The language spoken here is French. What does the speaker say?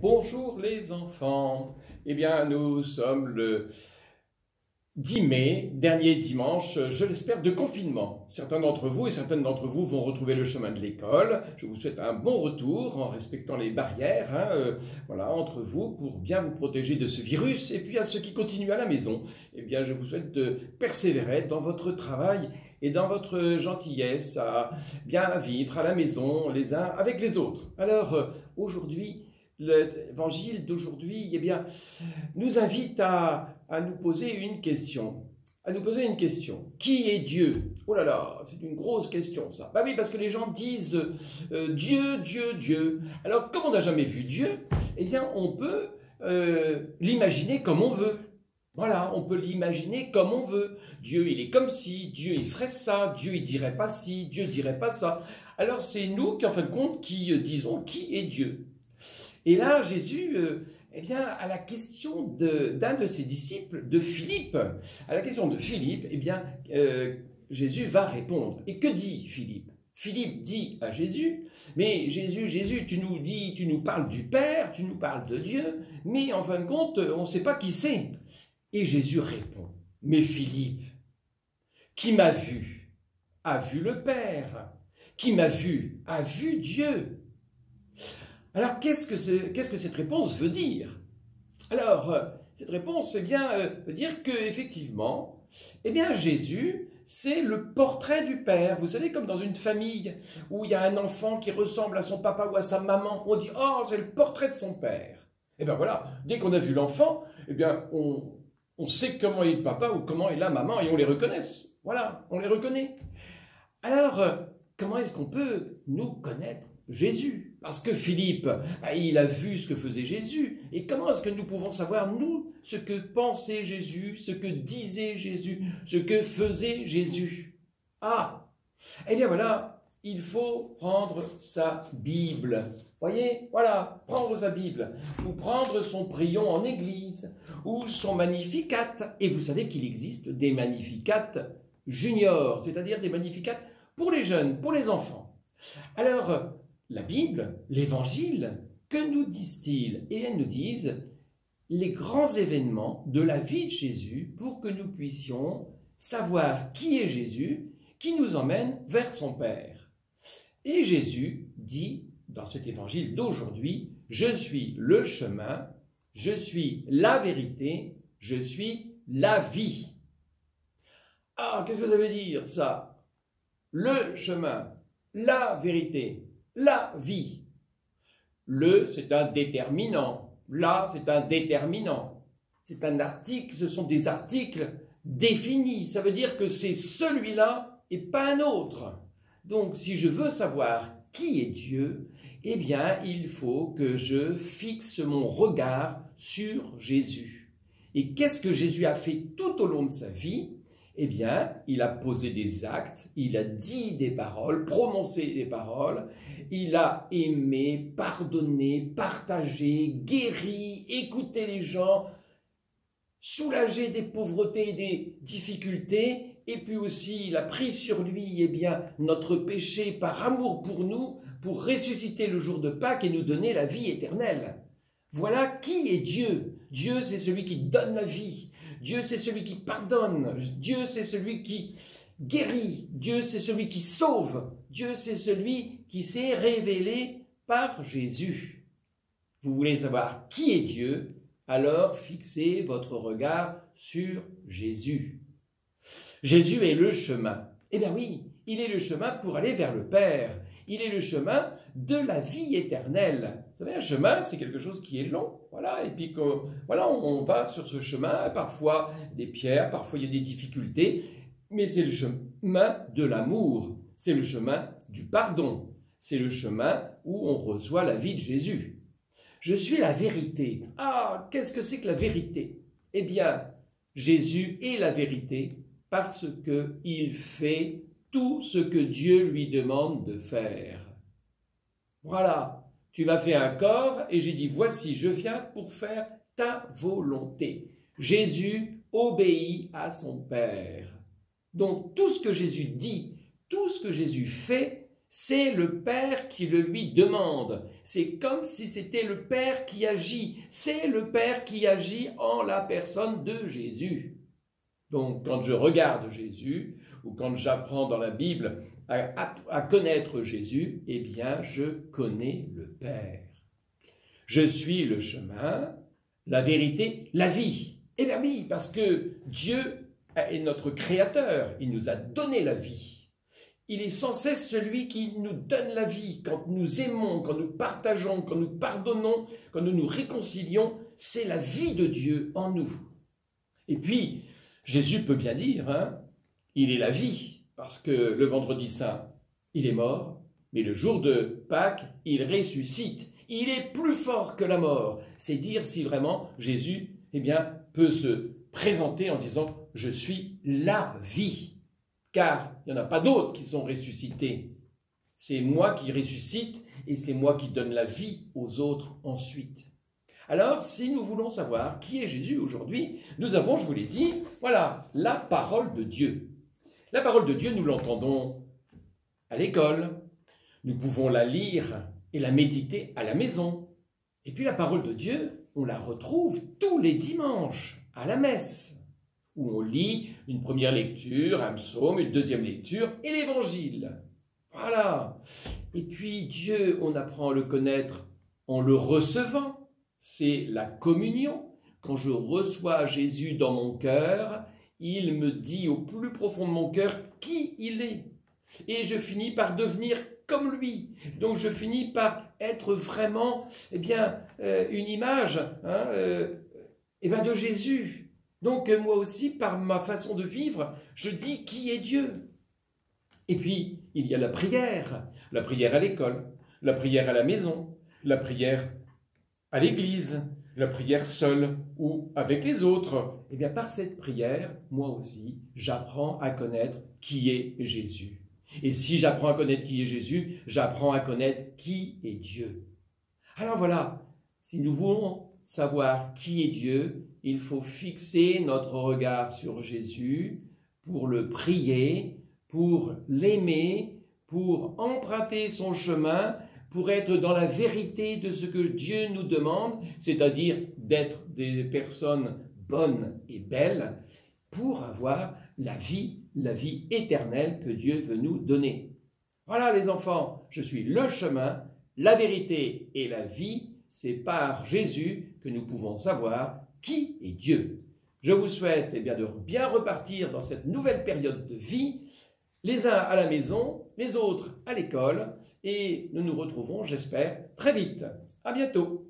Bonjour les enfants. Eh bien, nous sommes le 10 mai, dernier dimanche, je l'espère, de confinement. Certains d'entre vous et certaines d'entre vous vont retrouver le chemin de l'école. Je vous souhaite un bon retour en respectant les barrières voilà, entre vous pour bien vous protéger de ce virus. Et puis à ceux qui continuent à la maison, eh bien, je vous souhaite de persévérer dans votre travail et dans votre gentillesse à bien vivre à la maison les uns avec les autres. Alors aujourd'hui, l'évangile d'aujourd'hui, eh bien, nous invite à nous poser une question. Qui est Dieu? Oh là là, c'est une grosse question ça. Bah oui, parce que les gens disent Dieu, Dieu, Dieu. Alors, comme on n'a jamais vu Dieu, eh bien, on peut l'imaginer comme on veut. Voilà, on peut l'imaginer comme on veut. Dieu, il est comme ci, Dieu, il ferait ça, Dieu, il dirait pas ci, Dieu dirait pas ça. Alors, c'est nous qui, en fin de compte, qui disons qui est Dieu. Et là, Jésus, eh bien, à la question d'un de ses disciples, de Philippe, eh bien, Jésus va répondre. Et que dit Philippe? Philippe dit à Jésus, mais Jésus, tu nous parles du Père, tu nous parles de Dieu, mais en fin de compte, on ne sait pas qui c'est. Et Jésus répond, mais Philippe, qui m'a vu, a vu le Père. Qui m'a vu, a vu Dieu. Alors, qu'est-ce que cette réponse veut dire? Alors, cette réponse, eh bien, veut dire qu'effectivement, eh bien, Jésus, c'est le portrait du Père. Vous savez, comme dans une famille où il y a un enfant qui ressemble à son papa ou à sa maman, on dit « Oh, c'est le portrait de son père ». Eh bien voilà, dès qu'on a vu l'enfant, eh bien, on sait comment est le papa ou comment est la maman et on les reconnaît. Voilà, on les reconnaît. Alors, comment est-ce qu'on peut nous connaître Jésus? Parce que Philippe, il a vu ce que faisait Jésus. Et comment est-ce que nous pouvons savoir, nous, ce que pensait Jésus, ce que disait Jésus, ce que faisait Jésus? Ah, eh bien voilà, il faut prendre sa Bible. Voyez, voilà, prendre sa Bible, ou prendre son prion en église, ou son Magnificat. Et vous savez qu'il existe des Magnificats juniors, c'est-à-dire des Magnificats pour les jeunes, pour les enfants. Alors, la Bible, l'Évangile, que nous disent-ils? Eh bien, ils nous disent les grands événements de la vie de Jésus pour que nous puissions savoir qui est Jésus, qui nous emmène vers son Père. Et Jésus dit dans cet Évangile d'aujourd'hui, « Je suis le chemin, je suis la vérité, je suis la vie. » Ah, qu'est-ce que ça veut dire ça? Le chemin, la vérité, la vie. Le, c'est un déterminant. La, c'est un déterminant. C'est un article, ce sont des articles définis. Ça veut dire que c'est celui-là et pas un autre. Donc, si je veux savoir qui est Dieu, eh bien, il faut que je fixe mon regard sur Jésus. Et qu'est-ce que Jésus a fait tout au long de sa vie? Eh bien, il a posé des actes, il a dit des paroles, prononcé des paroles, il a aimé, pardonné, partagé, guéri, écouté les gens, soulagé des pauvretés et des difficultés, et puis aussi il a pris sur lui eh bien, notre péché par amour pour nous, pour ressusciter le jour de Pâques et nous donner la vie éternelle. Voilà qui est Dieu. Dieu, c'est celui qui donne la vie. Dieu, c'est celui qui pardonne. Dieu, c'est celui qui guérit. Dieu, c'est celui qui sauve. Dieu, c'est celui qui s'est révélé par Jésus. Vous voulez savoir qui est Dieu? Alors fixez votre regard sur Jésus. Jésus est le chemin. Eh bien oui, il est le chemin pour aller vers le Père. Il est le chemin de la vie éternelle. Vous savez, un chemin, c'est quelque chose qui est long. Voilà, et puis voilà, on va sur ce chemin, parfois des pierres, parfois il y a des difficultés, mais c'est le chemin de l'amour, c'est le chemin du pardon, c'est le chemin où on reçoit la vie de Jésus. Je suis la vérité. Ah, qu'est-ce que c'est que la vérité? Eh bien, Jésus est la vérité parce qu'il fait tout ce que Dieu lui demande de faire. Voilà, tu m'as fait un corps et j'ai dit, voici, je viens pour faire ta volonté. Jésus obéit à son Père. Donc, tout ce que Jésus dit, tout ce que Jésus fait, C'est le Père qui le lui demande. C'est comme si c'était le Père qui agit. C'est le Père qui agit en la personne de Jésus. Donc, quand je regarde Jésus, ou quand j'apprends dans la Bible à connaître Jésus, eh bien, je connais le Père. Je suis le chemin, la vérité, la vie. Eh bien oui, parce que Dieu est notre Créateur. Il nous a donné la vie. Il est sans cesse celui qui nous donne la vie. Quand nous aimons, quand nous partageons, quand nous pardonnons, quand nous nous réconcilions, c'est la vie de Dieu en nous. Et puis, Jésus peut bien dire, hein, il est la vie, parce que le vendredi saint, il est mort, mais le jour de Pâques, il ressuscite. Il est plus fort que la mort. C'est dire si vraiment Jésus, eh bien, peut se présenter en disant « Je suis la vie ». Car il n'y en a pas d'autres qui sont ressuscités. C'est moi qui ressuscite et c'est moi qui donne la vie aux autres ensuite. Alors, si nous voulons savoir qui est Jésus aujourd'hui, nous avons, je vous l'ai dit, voilà, la parole de Dieu. La parole de Dieu, nous l'entendons à l'école, nous pouvons la lire et la méditer à la maison. Et puis la parole de Dieu, on la retrouve tous les dimanches à la messe, où on lit une première lecture, un psaume, une deuxième lecture et l'évangile. Voilà. Et puis Dieu, on apprend à le connaître en le recevant. C'est la communion. Quand je reçois Jésus dans mon cœur, il me dit au plus profond de mon cœur qui il est. Et je finis par devenir comme lui. Donc je finis par être vraiment une image de Jésus. Donc moi aussi, par ma façon de vivre, je dis qui est Dieu. Et puis, il y a la prière à l'école, la prière à la maison, la prière à l'église, la prière seule ou avec les autres. Et bien par cette prière, moi aussi, j'apprends à connaître qui est Jésus. Et si j'apprends à connaître qui est Jésus, j'apprends à connaître qui est Dieu. Alors voilà, si nous voulons savoir qui est Dieu, il faut fixer notre regard sur Jésus pour le prier, pour l'aimer, pour emprunter son chemin, pour être dans la vérité de ce que Dieu nous demande, c'est-à-dire d'être des personnes bonnes et belles, pour avoir la vie éternelle que Dieu veut nous donner. Voilà les enfants, je suis le chemin, la vérité et la vie. C'est par Jésus que nous pouvons savoir qui est Dieu. Je vous souhaite de bien repartir dans cette nouvelle période de vie, les uns à la maison, les autres à l'école, et nous nous retrouvons, j'espère, très vite. À bientôt.